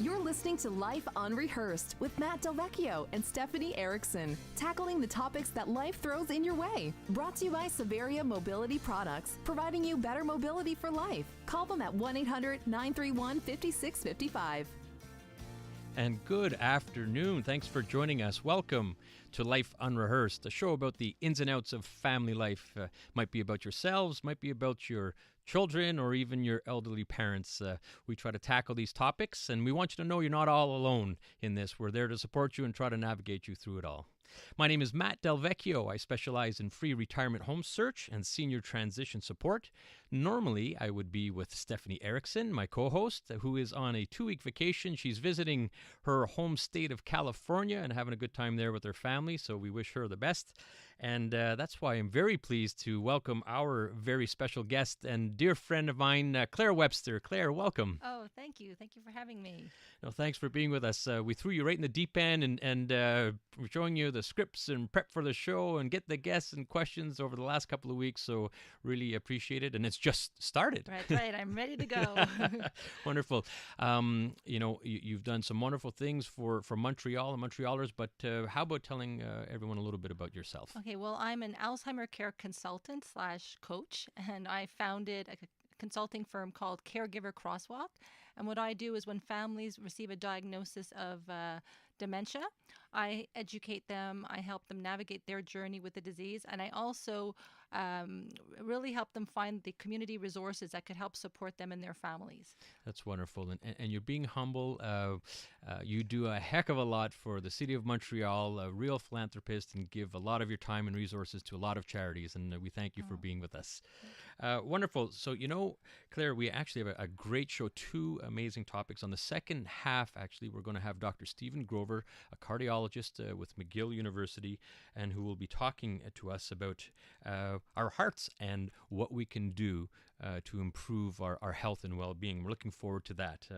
You're listening to Life Unrehearsed with Matt Del Vecchio and Stephanie Erickson, tackling the topics that life throws in your way. Brought to you by Severia Mobility Products, providing you better mobility for life. Call them at 1-800-931-5655. And good afternoon. Thanks for joining us. Welcome to Life Unrehearsed, a show about the ins and outs of family life. Might be about yourselves, might be about your children, or even your elderly parents. We try to tackle these topics, and we want you to know you're not all alone in this. We're there to support you and try to navigate you through it all. My name is Matt Del Vecchio. I specialize in free retirement home search and senior transition support. Normally, I would be with Stephanie Erickson, my co-host, who is on a 2-week vacation. She's visiting her home state of California and having a good time there with her family, so we wish her the best. And that's why I'm very pleased to welcome our very special guest and dear friend of mine, Claire Webster. Claire, welcome. Oh, thank you. Thank you for having me. No, thanks for being with us. We threw you right in the deep end and we're showing you the scripts and prep for the show and get the guests and questions over the last couple of weeks. So really appreciate it. And it's just started. Right. I'm ready to go. Wonderful. You've done some wonderful things for Montreal and Montrealers, but how about telling everyone a little bit about yourself? Okay, well, I'm an Alzheimer care consultant / coach, and I founded a consulting firm called Caregiver Crosswalk. And what I do is when families receive a diagnosis of dementia, I educate them, I help them navigate their journey with the disease, and I also really help them find the community resources that could help support them and their families. That's wonderful. And you're being humble. You do a heck of a lot for the city of Montreal, a real philanthropist, and give a lot of your time and resources to a lot of charities, and we thank you for being with us. Wonderful. So, Claire, we actually have a great show, 2 amazing topics. On the second half, actually, we're going to have Dr. Stephen Grover, a cardiologist with McGill University, and who will be talking to us about our hearts and what we can do to improve our health and well-being. We're looking forward to that.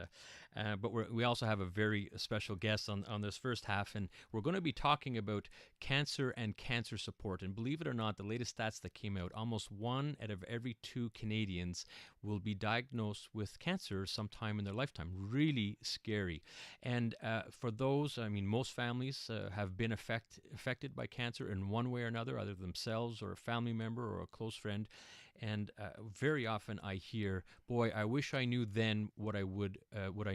But we also have a very special guest on this first half, and we're going to be talking about cancer and cancer support. And believe it or not, the latest stats that came out, almost 1 out of every 2 Canadians will be diagnosed with cancer sometime in their lifetime. Really scary. And for those, most families have been affected by cancer in one way or another, either themselves or a family member or a close friend. And very often I hear, boy, I wish I knew then what I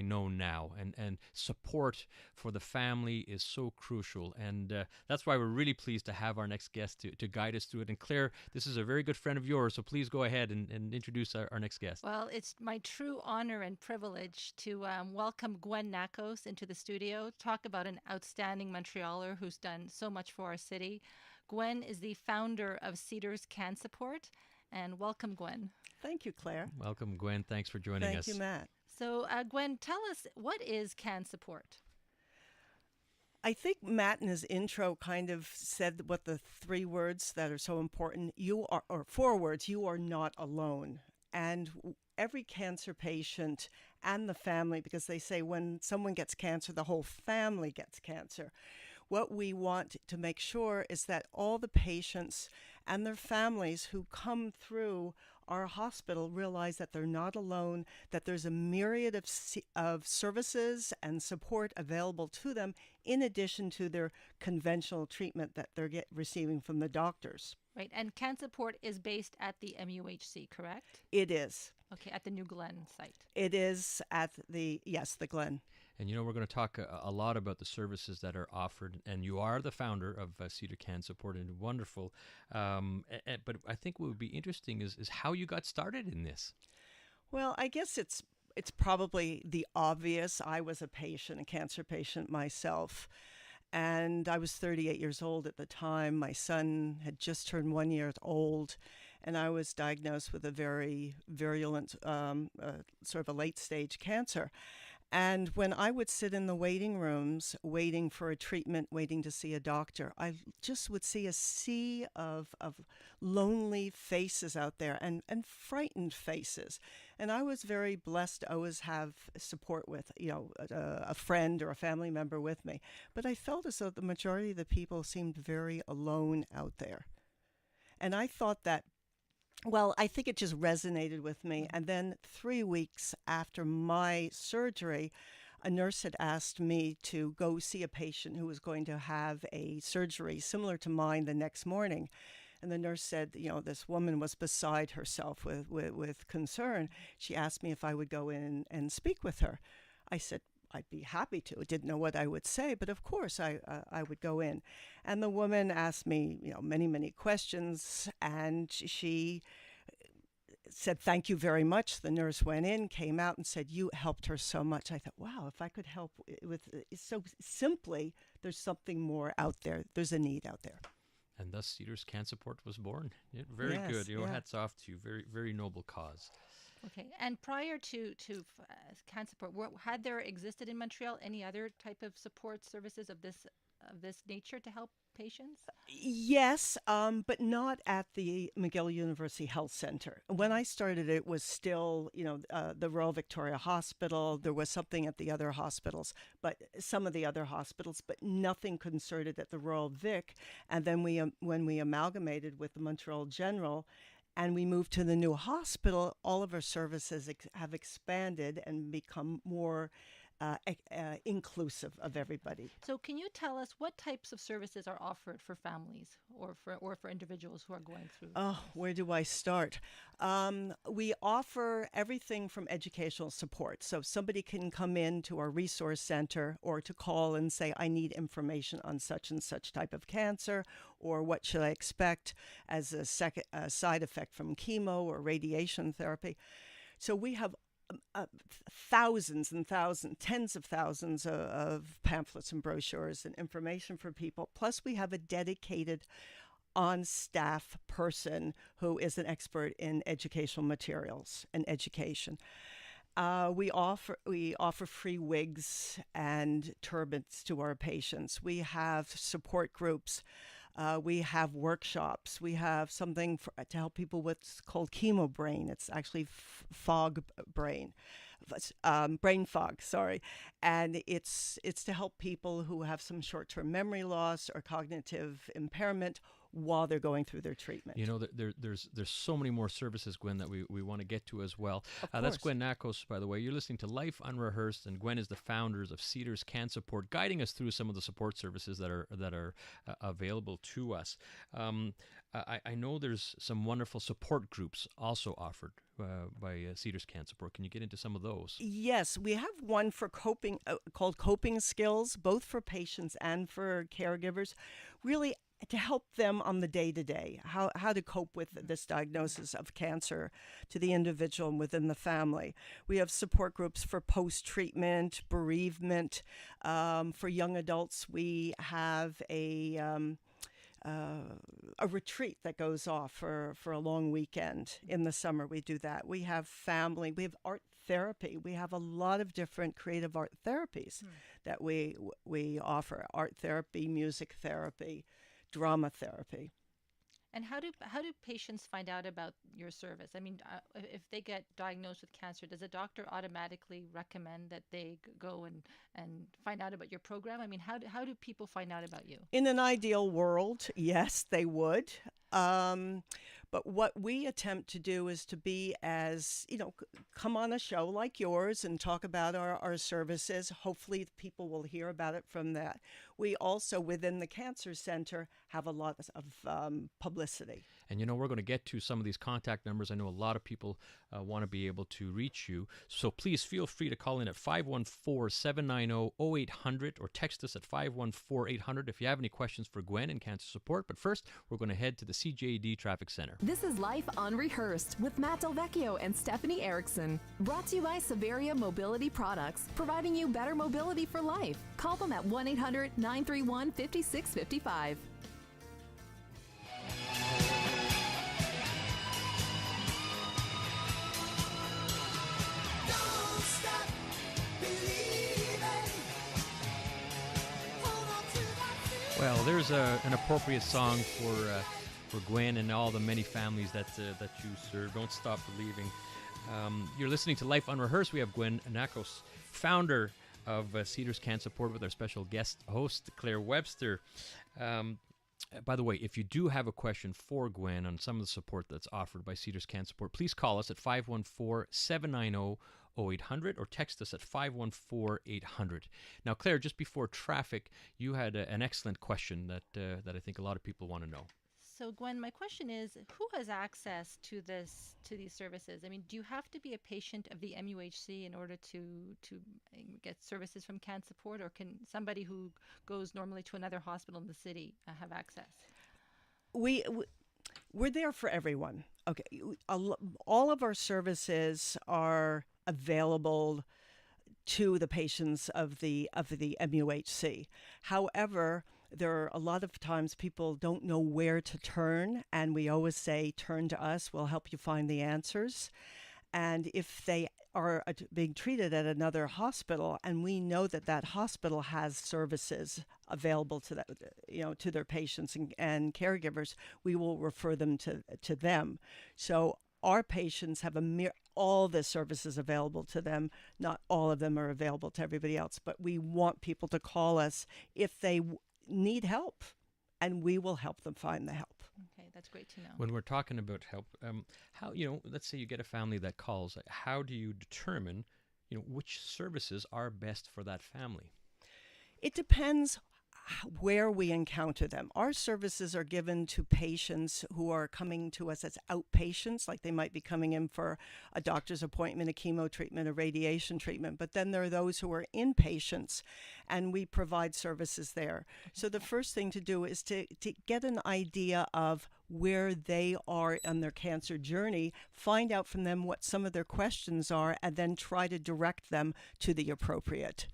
know now. And support for the family is so crucial. And that's why we're really pleased to have our next guest to guide us through it. And Claire, this is a very good friend of yours, so please go ahead and introduce our next guest. Well, it's my true honor and privilege to welcome Gwen Nacos into the studio, talk about an outstanding Montrealer who's done so much for our city. Gwen is the founder of Cedars CanSupport. And welcome, Gwen. Thank you, Claire. Welcome, Gwen. Thanks for joining us. Thank you, Matt. So, Gwen, tell us, what is CanSupport? I think Matt in his intro kind of said what the 3 words that are so important. 4 words, you are not alone. And every cancer patient and the family, because they say when someone gets cancer, the whole family gets cancer. What we want to make sure is that all the patients and their families who come through our hospital realize that they're not alone, that there's a myriad of services and support available to them in addition to their conventional treatment that they're receiving from the doctors. Right, and CanSupport is based at the MUHC, correct? It is. Okay, at the New Glen site. It is at the Glen. And we're going to talk a lot about the services that are offered, and you are the founder of Cedar CanSupport, and wonderful. But I think what would be interesting is how you got started in this. Well, I guess it's probably the obvious. I was a cancer patient myself, and I was 38 years old at the time. My son had just turned 1 year old, and I was diagnosed with a very virulent, sort of a late-stage cancer. And when I would sit in the waiting rooms, waiting for a treatment, waiting to see a doctor, I just would see a sea of lonely faces out there and frightened faces. And I was very blessed to always have support with, a friend or a family member with me. But I felt as though the majority of the people seemed very alone out there. And I thought that, well, I think it just resonated with me. And then 3 weeks after my surgery, a nurse had asked me to go see a patient who was going to have a surgery similar to mine the next morning. And the nurse said, this woman was beside herself with concern. She asked me if I would go in and speak with her. I said, I'd be happy to. I didn't know what I would say, but of course I would go in. And the woman asked me, many, many questions, and she said, thank you very much. The nurse went in, came out, and said, you helped her so much. I thought, wow, if I could help with so simply, there's something more out there. There's a need out there. And thus Cedars CanSupport was born. Yeah, very Yes, good. yeah. Hats off to you. Very, very noble cause. Okay. And prior to CanSupport, had there existed in Montreal any other type of support services of this nature to help patients? Yes, but not at the McGill University Health Center. When I started, it was still, the Royal Victoria Hospital. There was something at the other hospitals, but some of the other hospitals, but nothing concerted at the Royal Vic. And then when we amalgamated with the Montreal General, and we moved to the new hospital, all of our services have expanded and become more inclusive of everybody. So can you tell us what types of services are offered for families or for individuals who are going through? Oh, where do I start? We offer everything from educational support. So somebody can come in to our resource center or to call and say, I need information on such and such type of cancer, or what should I expect as a side effect from chemo or radiation therapy. So we have thousands and thousands, tens of thousands of pamphlets and brochures and information for people. Plus, we have a dedicated on-staff person who is an expert in educational materials and education. We offer free wigs and turbans to our patients. We have support groups. We have workshops. We have something to help people with what's called chemo brain. It's actually fog brain, brain fog, sorry. And it's to help people who have some short-term memory loss or cognitive impairment while they're going through their treatment. There's so many more services, Gwen, that we want to get to as well. Of That's course. Gwen Nacos, by the way. You're listening to Life Unrehearsed, and Gwen is the founders of Cedars CanSupport, guiding us through some of the support services that are available to us. I know there's some wonderful support groups also offered by Cedars CanSupport. Can you get into some of those? Yes, we have one for coping called Coping Skills, both for patients and for caregivers, really to help them on the day-to-day, how to cope with this diagnosis of cancer to the individual and within the family. We have support groups for post-treatment, bereavement. For young adults, we have a retreat that goes off for a long weekend. In the summer, we do that. We have family. We have art therapy. We have a lot of different creative art therapies that we offer. Art therapy, music therapy, drama therapy. And how do patients find out about your service? I mean, if they get diagnosed with cancer, does a doctor automatically recommend that they go and find out about your program? I mean, how do people find out about you? In an ideal world, yes, they would. But what we attempt to do is to be as, come on a show like yours and talk about our services. Hopefully people will hear about it from that. We also, within the Cancer Center, have a lot of publicity. And we're going to get to some of these contact numbers. I know a lot of people want to be able to reach you. So please feel free to call in at 514-790-0800 or text us at 514-800 if you have any questions for Gwen and Cancer Support. But first, we're going to head to the CJD Traffic Center. This is Life Unrehearsed with Matt Del Vecchio and Stephanie Erickson. Brought to you by Severia Mobility Products, providing you better mobility for life. Call them at 1-800-931-5655. Well, there's an appropriate song for Gwen and all the many families that you serve. Don't stop believing. You're listening to Life Unrehearsed. We have Gwen Nacos, founder of Cedars CanSupport, with our special guest host, Claire Webster. By the way, if you do have a question for Gwen on some of the support that's offered by Cedars CanSupport, please call us at 514-790-0800 or text us at 514-800. Now, Claire, just before traffic, you had an excellent question that I think a lot of people want to know. So, Gwen, my question is, who has access to these services? I mean, do you have to be a patient of the MUHC in order to get services from CanSupport, or can somebody who goes normally to another hospital in the city have access? We're there for everyone. Okay, all of our services are available to the patients of the MUHC. However, there are a lot of times people don't know where to turn, and we always say, turn to us, we'll help you find the answers. And if they are being treated at another hospital, and we know that that hospital has services available to that, to their patients and caregivers, we will refer them to them. So our patients have all the services available to them. Not all of them are available to everybody else, but we want people to call us if they need help, and we will help them find the help. Okay, that's great to know. When we're talking about help, how, let's say you get a family that calls, how do you determine, which services are best for that family? It depends where we encounter them. Our services are given to patients who are coming to us as outpatients, like they might be coming in for a doctor's appointment, a chemo treatment, a radiation treatment. But then there are those who are inpatients, and we provide services there. So the first thing to do is to get an idea of where they are on their cancer journey, find out from them what some of their questions are, and then try to direct them to the appropriate.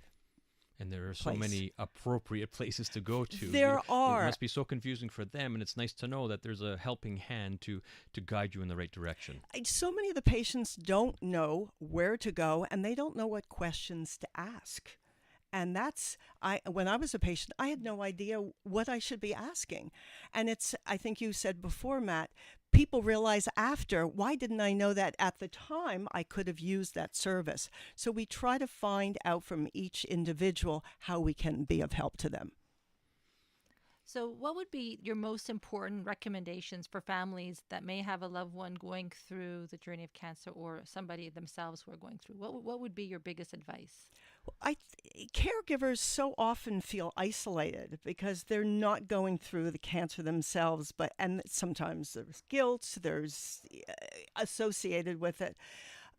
And there are so many appropriate places to go to. There are. It must be so confusing for them, and it's nice to know that there's a helping hand to guide you in the right direction. So many of the patients don't know where to go, and they don't know what questions to ask. And when I was a patient, I had no idea what I should be asking. And I think you said before, Matt, people realize after, why didn't I know that at the time I could have used that service? So we try to find out from each individual how we can be of help to them. So what would be your most important recommendations for families that may have a loved one going through the journey of cancer, or somebody themselves who are going through? What would be your biggest advice? Caregivers so often feel isolated because they're not going through the cancer themselves, and sometimes there's guilt, there's associated with it.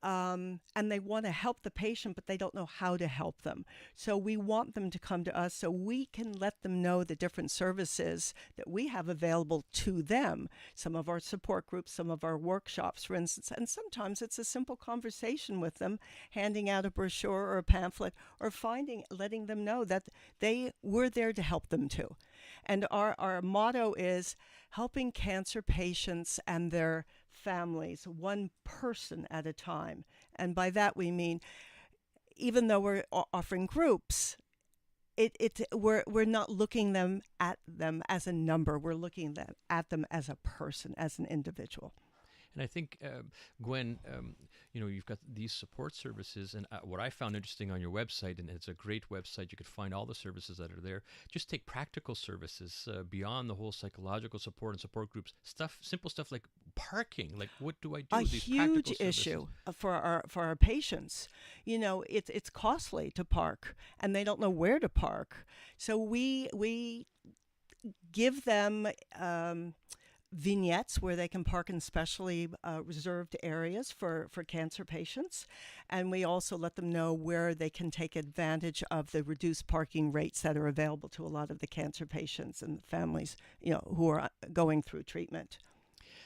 And they want to help the patient, but they don't know how to help them. So we want them to come to us so we can let them know the different services that we have available to them. Some of our support groups, some of our workshops, for instance, and sometimes it's a simple conversation with them, handing out a brochure or a pamphlet, or letting them know that we're there to help them too. And our motto is helping cancer patients and their families, one person at a time. And by that we mean, even though we're offering groups, we're not looking at them as a number. We're looking at them as a person, as an individual. And I think, Gwen, you've got these support services, and what I found interesting on your website, and it's a great website, you could find all the services that are there. Just take practical services beyond the whole psychological support and support groups. Simple stuff like parking. Like, what do I do with these practical services? A huge issue for our patients. It's costly to park, and they don't know where to park. So we give them vignettes where they can park in specially reserved areas for cancer patients. And we also let them know where they can take advantage of the reduced parking rates that are available to a lot of the cancer patients and families, who are going through treatment.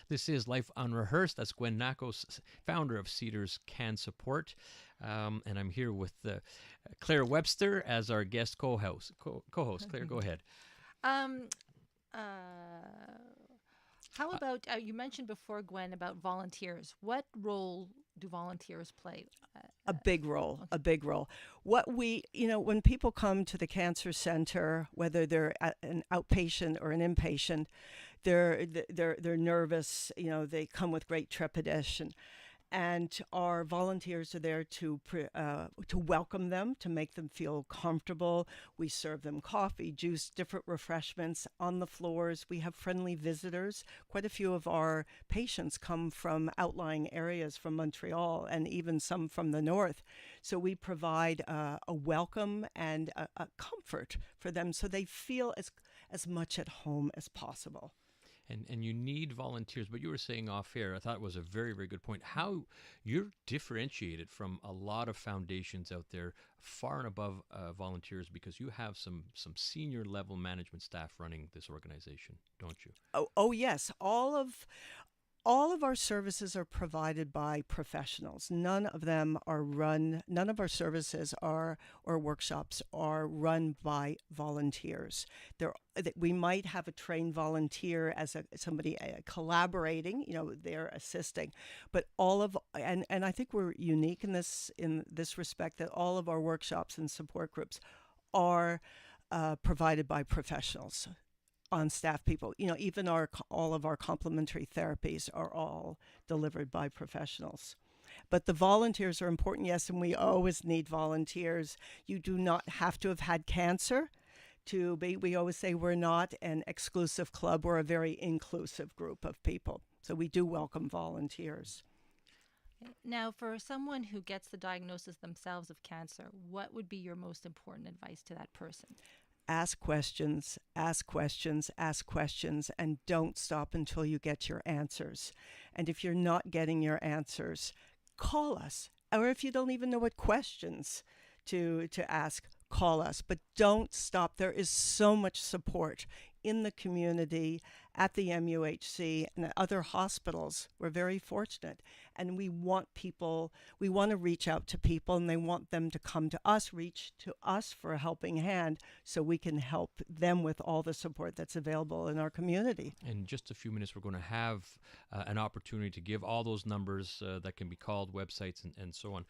This is Life Unrehearsed. That's Gwen Nacos, founder of Cedars CanSupport. And I'm here with Claire Webster as our guest co-host. Claire, go ahead. How about, you mentioned before, Gwen, about volunteers. What role do volunteers play? A big role. When people come to the cancer center, whether they're an outpatient or an inpatient, they're nervous. They come with great trepidation. And our volunteers are there to welcome them, to make them feel comfortable. We serve them coffee, juice, different refreshments on the floors. We have friendly visitors. Quite a few of our patients come from outlying areas from Montreal, and even some from the north. So we provide a welcome and a comfort for them, so they feel as much at home as possible. And you need volunteers, but you were saying off air, I thought it was a very, very good point, how you're differentiated from a lot of foundations out there, far and above volunteers, because you have some senior level management staff running this organization, don't you? Oh yes. All of our services are provided by professionals. None of our services or workshops are run by volunteers. We might have a trained volunteer as somebody collaborating, they're assisting, but and I think we're unique in this respect, that all of our workshops and support groups are provided by professionals, on staff people. Even all of our complementary therapies are all delivered by professionals. But the volunteers are important, yes, and we always need volunteers. You do not have to have had cancer to be. We always say we're not an exclusive club. We're a very inclusive group of people. So we do welcome volunteers. Now, for someone who gets the diagnosis themselves of cancer, what would be your most important advice to that person? Ask questions, ask questions, ask questions, and don't stop until you get your answers. And if you're not getting your answers, call us. Or if you don't even know what questions to ask, call us. But don't stop. There is so much support in the community, at the MUHC, and at other hospitals. We're very fortunate. And we want to reach out to people, and they want them to come to us, reach to us for a helping hand, so we can help them with all the support that's available in our community. In just a few minutes, we're going to have an opportunity to give all those numbers that can be called, websites, and so on.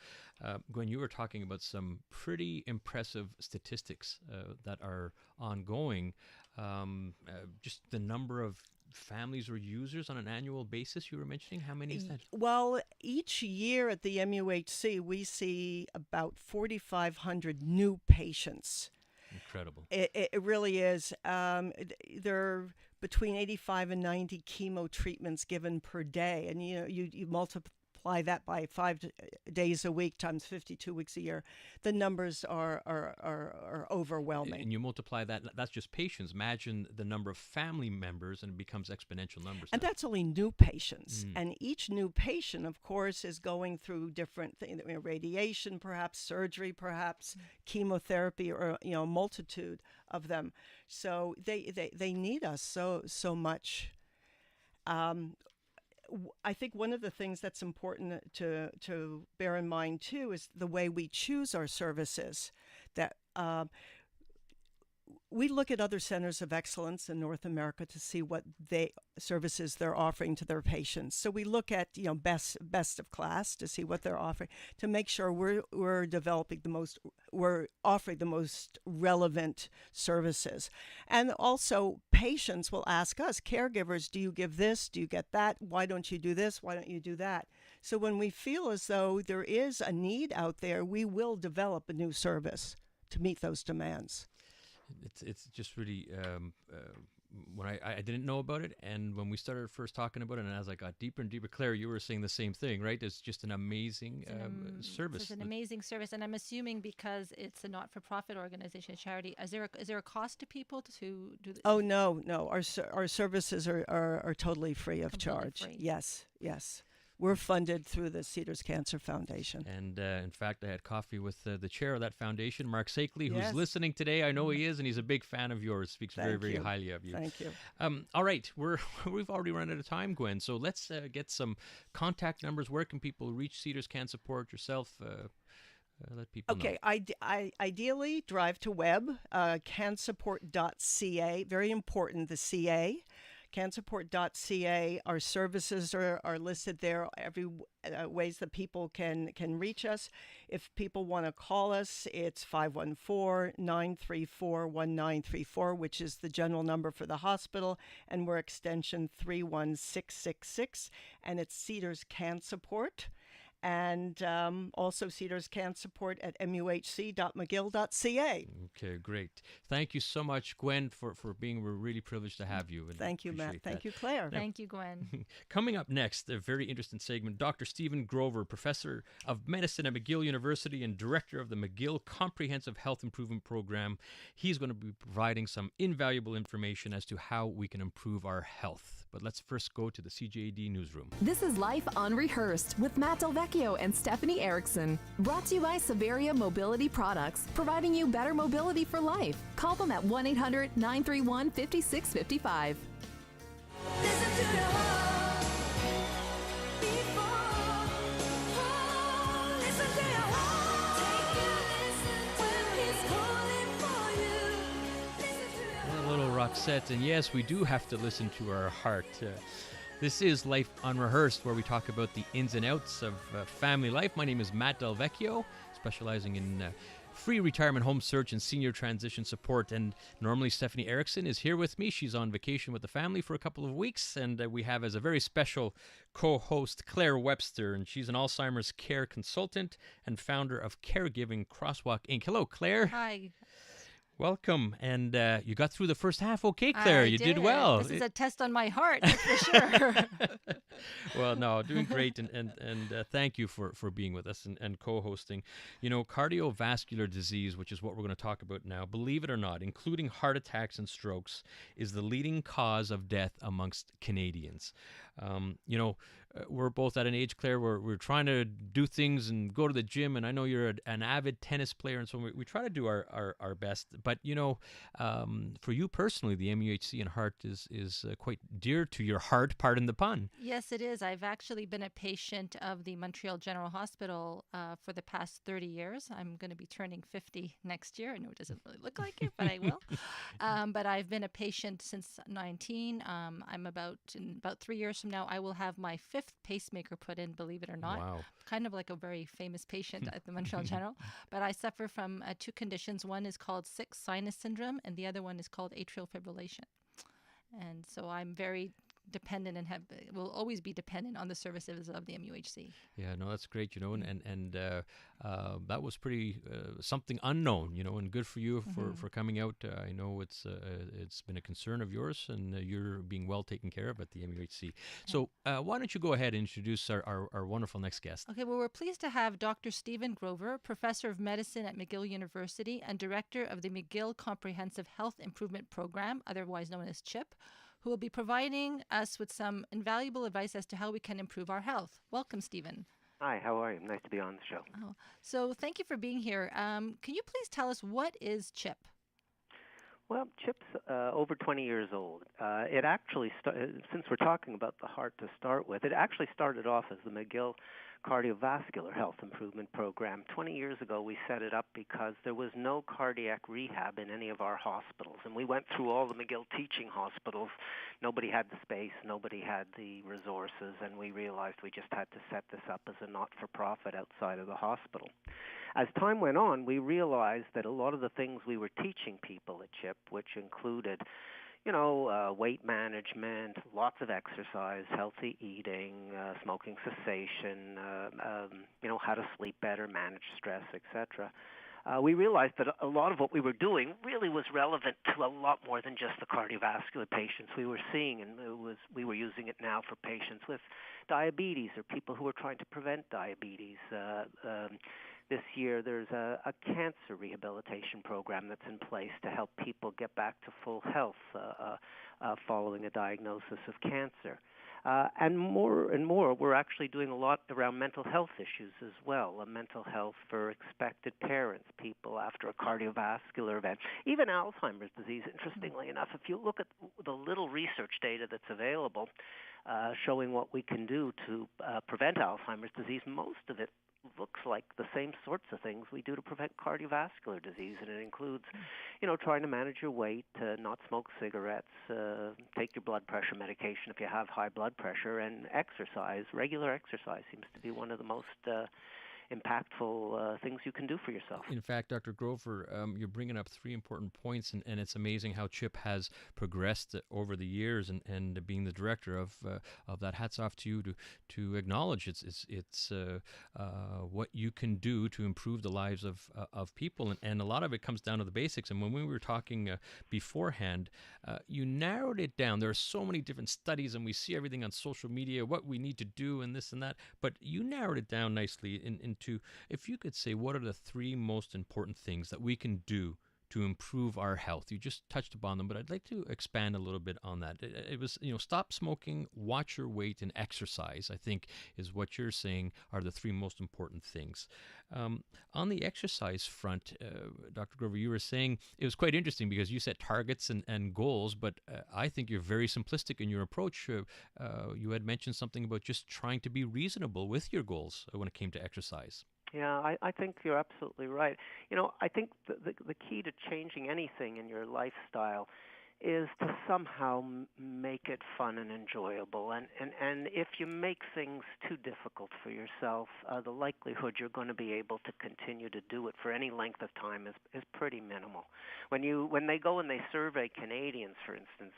Gwen, you were talking about some pretty impressive statistics that are ongoing. Just the number of families or users on an annual basis you were mentioning, how many is that? Well, each year at the MUHC, we see about 4,500 new patients. Incredible. It really is. There are between 85 and 90 chemo treatments given per day. And you multiply that by 5 days a week times 52 weeks a year, the numbers are overwhelming. And you multiply that, that's just patients. Imagine the number of family members, and it becomes exponential numbers. And that's only new patients. And each new patient, of course, is going through different things, radiation, perhaps surgery, perhaps chemotherapy, or a multitude of them. So they need us so much. I think one of the things that's important to bear in mind, too, is the way we choose our services. That we look at other centers of excellence in North America to see what services they're offering to their patients. So we look at best of class to see what they're offering, to make sure we're offering the most relevant services. And also patients will ask us, caregivers, do you give this? Do you get that? Why don't you do this? Why don't you do that? So when we feel as though there is a need out there, we will develop a new service to meet those demands. It's just really when I didn't know about it, and when we started first talking about it, and as I got deeper and deeper, Claire, you were saying the same thing, right? It's just an amazing service. It's an amazing service, and I'm assuming because it's a not-for-profit organization, a charity, is there a cost to people to do this? Oh no, our services are totally free of charge. Free. Yes. We're funded through the Cedars Cancer Foundation. And in fact, I had coffee with the chair of that foundation, Mark Sakely, who's Yes. listening today. I know he is, and he's a big fan of yours. Speaks very, Thank very you. highly of you. Thank you. All right, we've already run out of time, Gwen. So let's get some contact numbers. Where can people reach Cedars CanSupport, yourself? Let people know. Okay, I ideally drive to web, cansupport.ca. Very important, the CA. CanSupport.ca. Our services are listed there. Every ways that people can reach us. If people want to call us, it's 514-934-1934, which is the general number for the hospital, and we're extension 31666, and it's Cedars CanSupport. and also Cedars CanSupport at muhc.mcgill.ca. Okay, great. Thank you so much, Gwen, for being. We're really privileged to have you. And Thank you, Matt. appreciate Thank that. you, Claire. Thank you, Gwen. Coming up next, a very interesting segment, Dr. Stephen Grover, Professor of Medicine at McGill University and Director of the McGill Comprehensive Health Improvement Program. He's going to be providing some invaluable information as to how we can improve our health. But let's first go to the CJAD newsroom. This is Life Unrehearsed with Matt Del Vecchio and Stephanie Erickson. Brought to you by Severia Mobility Products, providing you better mobility for life. Call them at 1-800-931-5655. Listen to your heart before. Listen to your heart. Take a listen when he's calling for you. Listen to your heart. A little Roxette, and yes, we do have to listen to our heart. This is Life Unrehearsed, where we talk about the ins and outs of family life. My name is Matt Del Vecchio, specializing in free retirement home search and senior transition support. And normally Stephanie Erickson is here with me. She's on vacation with the family for a couple of weeks. And we have as a very special co-host Claire Webster, and she's an Alzheimer's care consultant and founder of Caregiving Crosswalk Inc. Hello, Claire. Hi. Welcome. And you got through the first half okay, Claire. You did well. This is a test on my heart, that's for sure. Well, no, doing great, and thank you for being with us and co-hosting. You know, cardiovascular disease, which is what we're going to talk about now, believe it or not, including heart attacks and strokes, is the leading cause of death amongst Canadians. You know, we're both at an age, Claire, where we're trying to do things and go to the gym, and I know you're an avid tennis player, and so we try to do our best. But, you know, for you personally, the MUHC and heart is quite dear to your heart, pardon the pun. Yes, it is. I've actually been a patient of the Montreal General Hospital for the past 30 years. I'm going to be turning 50 next year. I know it doesn't really look like it, but I will. But I've been a patient since 19. I'm about 3 years from now, I will have my 5th pacemaker put in, believe it or not. Wow. Kind of like a very famous patient at the Montreal General. But I suffer from 2 conditions. One is called sick sinus syndrome, and the other one is called atrial fibrillation. And so I'm very dependent and will always be dependent on the services of the MUHC. Yeah, no, that's great, you know, and that was pretty something unknown, you know, and good for you for coming out. I know it's been a concern of yours, and you're being well taken care of at the MUHC. So why don't you go ahead and introduce our wonderful next guest? Okay, well, we're pleased to have Dr. Stephen Grover, Professor of Medicine at McGill University and Director of the McGill Comprehensive Health Improvement Program, otherwise known as CHIP, who will be providing us with some invaluable advice as to how we can improve our health. Welcome, Stephen. Hi, how are you? Nice to be on the show. Oh, so thank you for being here. Can you please tell us, what is CHIP? Well, CHIP's over 20 years old. It actually, since we're talking about the heart to start with, it actually started off as the McGill Cardiovascular Health Improvement Program. 20 years ago, we set it up because there was no cardiac rehab in any of our hospitals. And we went through all the McGill teaching hospitals. Nobody had the space, nobody had the resources, and we realized we just had to set this up as a not-for-profit outside of the hospital. As time went on, we realized that a lot of the things we were teaching people at CHIP, which included weight management, lots of exercise, healthy eating, smoking cessation, how to sleep better, manage stress, etc. We realized that a lot of what we were doing really was relevant to a lot more than just the cardiovascular patients we were seeing, and we were using it now for patients with diabetes or people who are trying to prevent diabetes. This year, there's a cancer rehabilitation program that's in place to help people get back to full health following a diagnosis of cancer. And more, we're actually doing a lot around mental health issues as well, mental health for expected parents, people after a cardiovascular event, even Alzheimer's disease. Interestingly enough, if you look at the little research data that's available showing what we can do to prevent Alzheimer's disease, most of it looks like the same sorts of things we do to prevent cardiovascular disease, and it includes, trying to manage your weight, not smoke cigarettes, take your blood pressure medication if you have high blood pressure, and exercise. Regular exercise seems to be one of the most impactful things you can do for yourself. In fact, Dr. Grover, you're bringing up three important points, and it's amazing how CHIP has progressed over the years. And being the director of that, hats off to you to acknowledge it's what you can do to improve the lives of people, and a lot of it comes down to the basics. And when we were talking beforehand, you narrowed it down. There are so many different studies, and we see everything on social media, what we need to do, and this and that. But you narrowed it down nicely into, if you could say, what are the three most important things that we can do to improve our health? You just touched upon them, but I'd like to expand a little bit on that. It was, stop smoking, watch your weight, and exercise, I think, is what you're saying are the three most important things. On the exercise front, Dr. Grover, you were saying it was quite interesting because you set targets and goals, but I think you're very simplistic in your approach. You had mentioned something about just trying to be reasonable with your goals when it came to exercise. Yeah, I think you're absolutely right. I think the key to changing anything in your lifestyle is to somehow make it fun and enjoyable. And if you make things too difficult for yourself, the likelihood you're going to be able to continue to do it for any length of time is pretty minimal. When they go and they survey Canadians, for instance,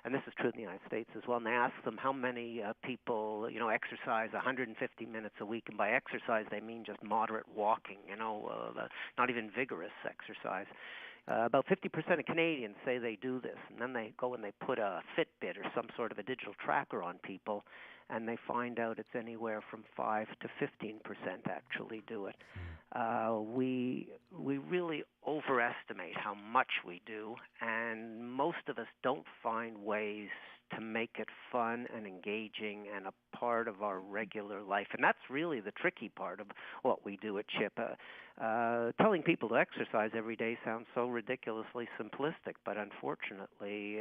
and this is true in the United States as well, and they ask them how many people, exercise 150 minutes a week, and by exercise they mean just moderate walking, not even vigorous exercise. About 50% of Canadians say they do this, and then they go and they put a Fitbit or some sort of a digital tracker on people, and they find out it's anywhere from 5 to 15% actually do it. We really overestimate how much we do, and most of us don't find ways to make it fun and engaging and a part of our regular life. And that's really the tricky part of what we do at CHIP. Telling people to exercise every day sounds so ridiculously simplistic, but unfortunately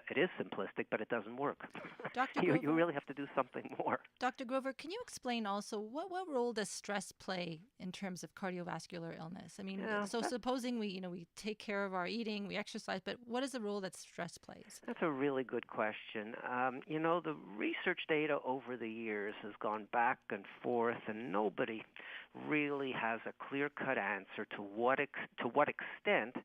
it is simplistic, but it doesn't work. Dr. You really have to do something more. Dr. Grover, can you explain also what role does stress play in terms of cardiovascular illness? I mean, so supposing we take care of our eating, we exercise, but what is the role that stress plays? That's a really good question. The research data over the years has gone back and forth, and nobody really has a clear-cut answer to what extent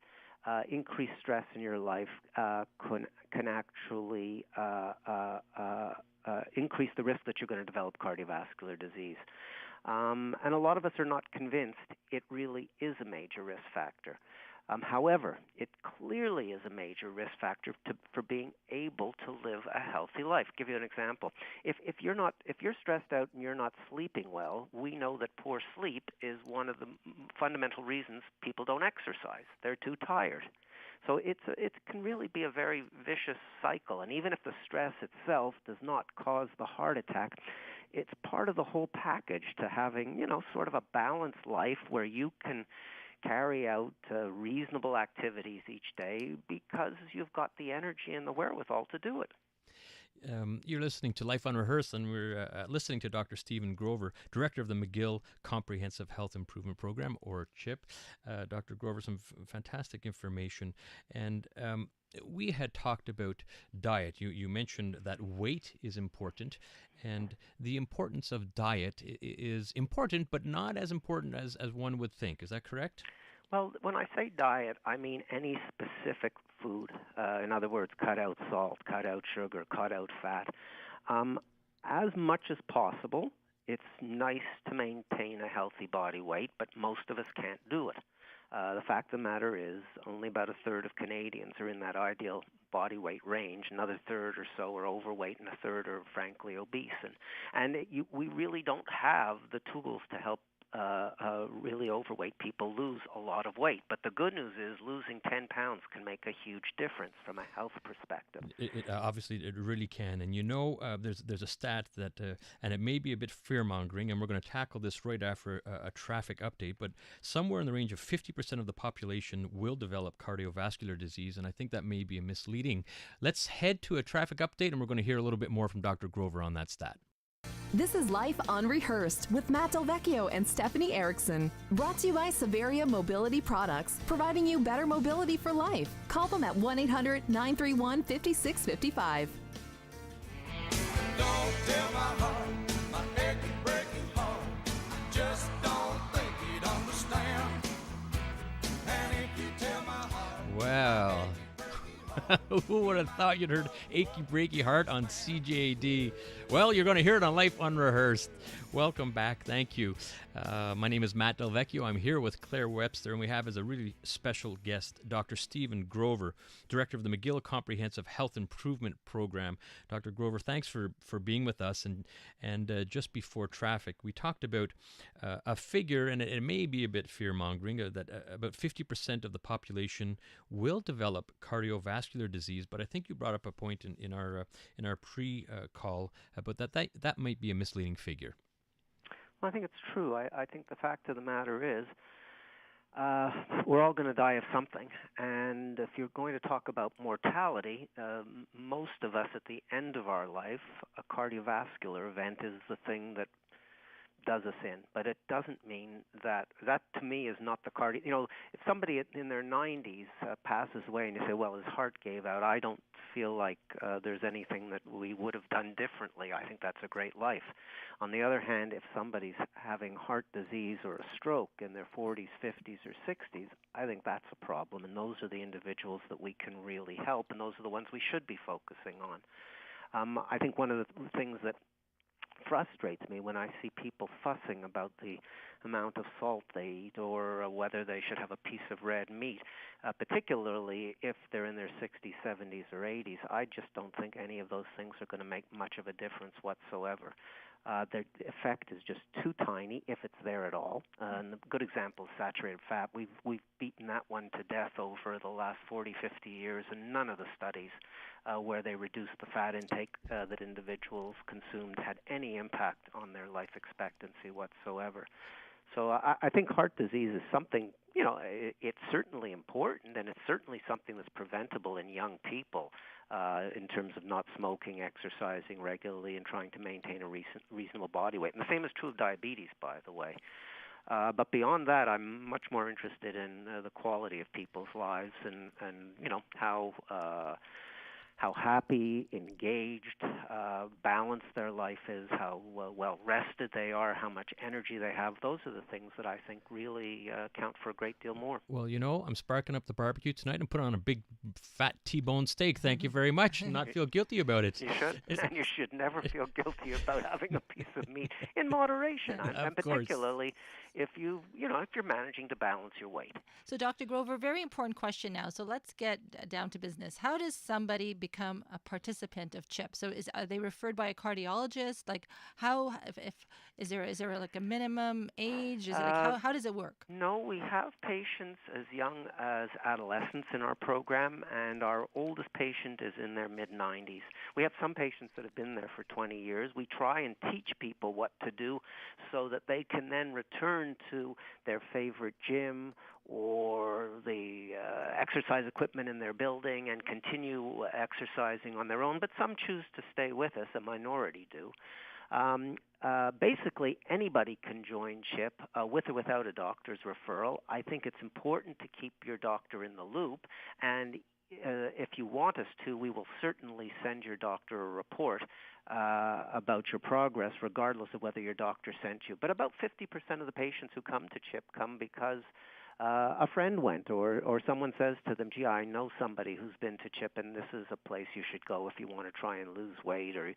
increased stress in your life can actually increase the risk that you're going to develop cardiovascular disease. And a lot of us are not convinced it really is a major risk factor. However, it clearly is a major risk factor for being able to live a healthy life. Give you an example. If you're stressed out and you're not sleeping well, we know that poor sleep is one of the fundamental reasons people don't exercise. They're too tired. So it can really be a very vicious cycle. And even if the stress itself does not cause the heart attack, it's part of the whole package to having, sort of a balanced life where you can carry out reasonable activities each day because you've got the energy and the wherewithal to do it. You're listening to Life Unrehearsed, and we're listening to Dr. Stephen Grover, Director of the McGill Comprehensive Health Improvement Program, or CHIP. Dr. Grover, some fantastic information. And we had talked about diet. You mentioned that weight is important, and the importance of diet is important, but not as important as one would think. Is that correct? Well, when I say diet, I mean any specific food. In other words, cut out salt, cut out sugar, cut out fat. As much as possible, it's nice to maintain a healthy body weight, but most of us can't do it. The fact of the matter is only about a third of Canadians are in that ideal body weight range. Another third or so are overweight, and a third are frankly obese. And we really don't have the tools to help really overweight people lose a lot of weight. But the good news is losing 10 pounds can make a huge difference from a health perspective. Obviously, it really can. And there's a stat that, and it may be a bit fear-mongering, and we're going to tackle this right after a traffic update, but somewhere in the range of 50% of the population will develop cardiovascular disease, and I think that may be misleading. Let's head to a traffic update, and we're going to hear a little bit more from Dr. Grover on that stat. This is Life Unrehearsed with Matt Del Vecchio and Stephanie Erickson. Brought to you by Severia Mobility Products, providing you better mobility for life. Call them at 1-800-931-5655. Don't tell my heart, my aching, breaking heart, just don't Well, who would have thought you'd heard Achy Breaky Heart on CJD? Well, you're going to hear it on Life Unrehearsed. Welcome back. Thank you. My name is Matt Del Vecchio. I'm here with Claire Webster, and we have as a really special guest Dr. Stephen Grover, Director of the McGill Comprehensive Health Improvement Program. Dr. Grover, thanks for being with us. And just before traffic, we talked about a figure, and it may be a bit fear-mongering, that about 50% of the population will develop cardiovascular disease. But I think you brought up a point in our pre-call about that might be a misleading figure. Well, I think it's true. I think the fact of the matter is we're all going to die of something. And if you're going to talk about mortality, most of us at the end of our life, a cardiovascular event is the thing that does us in. But it doesn't mean that to me is not the cardio. You know, if somebody in their 90s passes away and you say, well, his heart gave out, I don't feel like there's anything that we would have done differently. I think that's a great life. On the other hand, if somebody's having heart disease or a stroke in their 40s, 50s, or 60s, I think that's a problem. And those are the individuals that we can really help, and those are the ones we should be focusing on. I think one of the things that frustrates me when I see people fussing about the amount of salt they eat or whether they should have a piece of red meat, particularly if they're in their 60s, 70s, or 80s. I just don't think any of those things are going to make much of a difference whatsoever. Their effect is just too tiny if it's there at all. And a good example is saturated fat. We've beaten that one to death over the last 40, 50 years, and none of the studies where they reduced the fat intake that individuals consumed had any impact on their life expectancy whatsoever. So I think heart disease is something, you know, it's certainly important, and it's certainly something that's preventable in young people in terms of not smoking, exercising regularly, and trying to maintain a reasonable body weight. And the same is true of diabetes, by the way. But beyond that, I'm much more interested in the quality of people's lives and you know, how happy, engaged, balanced their life is, how well rested they are, how much energy they have. Those are the things that I think really count for a great deal more. Well, you know, I'm sparking up the barbecue tonight and put on a big fat T-bone steak. Thank you very much. And not feel guilty about it. You should. And you should never feel guilty about having a piece of meat in moderation, and particularly if you're managing to balance your weight. So, Dr. Grover, very important question now. So let's get down to business. How does somebody become a participant of CHIP? So are they referred by a cardiologist? Like how, if is there like a minimum age? Is it like how does it work? No, we have patients as young as adolescents in our program, and our oldest patient is in their mid-90s. We have some patients that have been there for 20 years. We try and teach people what to do so that they can then return to their favorite gym or the exercise equipment in their building and continue exercising on their own, but some choose to stay with us, a minority do. Basically, anybody can join CHIP with or without a doctor's referral. I think it's important to keep your doctor in the loop, and if you want us to, we will certainly send your doctor a report about your progress, regardless of whether your doctor sent you. But about 50% of the patients who come to CHIP come because a friend went, or someone says to them, gee, I know somebody who's been to CHIP, and this is a place you should go if you want to try and lose weight, or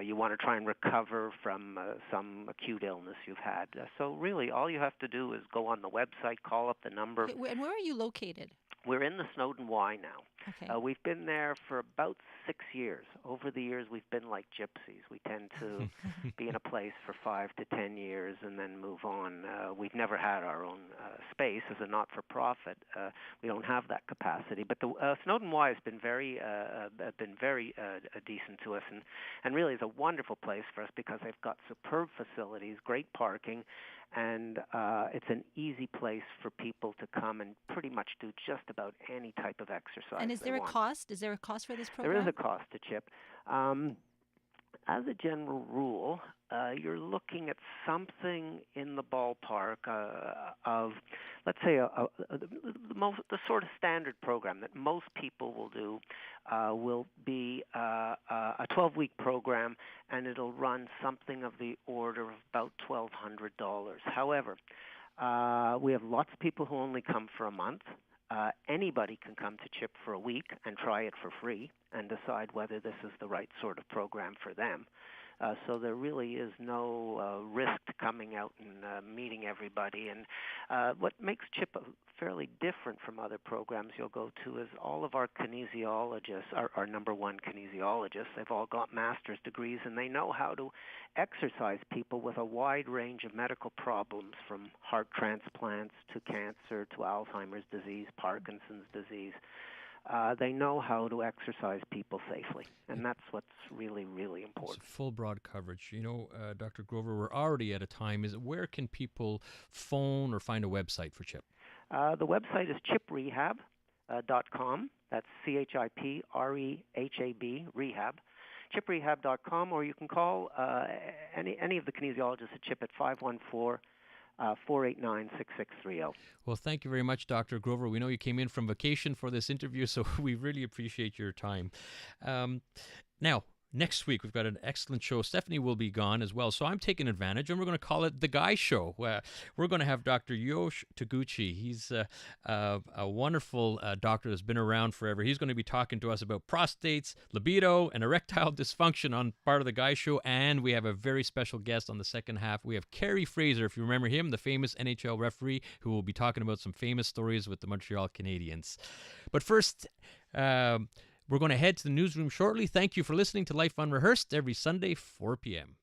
you want to try and recover from some acute illness you've had. So really, all you have to do is go on the website, call up the number. Okay, and where are you located? We're in the Snowden Y now. Okay. We've been there for about 6 years. Over the years, we've been like gypsies. We tend to be in a place for 5 to 10 years and then move on. We've never had our own space as a not-for-profit. We don't have that capacity. But the Snowden Y has been very decent to us, and really is a wonderful place for us because they've got superb facilities, great parking, and it's an easy place for people to come and pretty much do just about any type of exercise. And is there a cost? Is there a cost for this program? There is a cost to CHIP. As a general rule, you're looking at something in the ballpark of, let's say, the sort of standard program that most people will do will be a 12-week program, and it'll run something of the order of about $1,200. However, we have lots of people who only come for a month. Anybody can come to CHIP for a week and try it for free and decide whether this is the right sort of program for them. So there really is no risk to coming out and meeting everybody. And what makes CHIP fairly different from other programs you'll go to is all of our kinesiologists, our number one kinesiologists, they've all got master's degrees, and they know how to exercise people with a wide range of medical problems, from heart transplants to cancer to Alzheimer's disease, Parkinson's disease. They know how to exercise people safely, and that's what's really, really important. It's full broad coverage. Dr. Grover, we're already at a time. Where can people phone or find a website for CHIP? The website is chiprehab.com. That's CHIPREHAB, rehab. chiprehab.com, or you can call any of the kinesiologists at CHIP at 514 489-6630. Well, thank you very much, Dr. Grover. We know you came in from vacation for this interview, so we really appreciate your time. Now, next week, we've got an excellent show. Stephanie will be gone as well, so I'm taking advantage, and we're going to call it The Guy Show. We're going to have Dr. Yosh Taguchi. He's a wonderful doctor that's been around forever. He's going to be talking to us about prostates, libido, and erectile dysfunction on part of The Guy Show, and we have a very special guest on the second half. We have Kerry Fraser, if you remember him, the famous NHL referee, who will be talking about some famous stories with the Montreal Canadiens. But first, we're going to head to the newsroom shortly. Thank you for listening to Life Unrehearsed every Sunday, 4 p.m.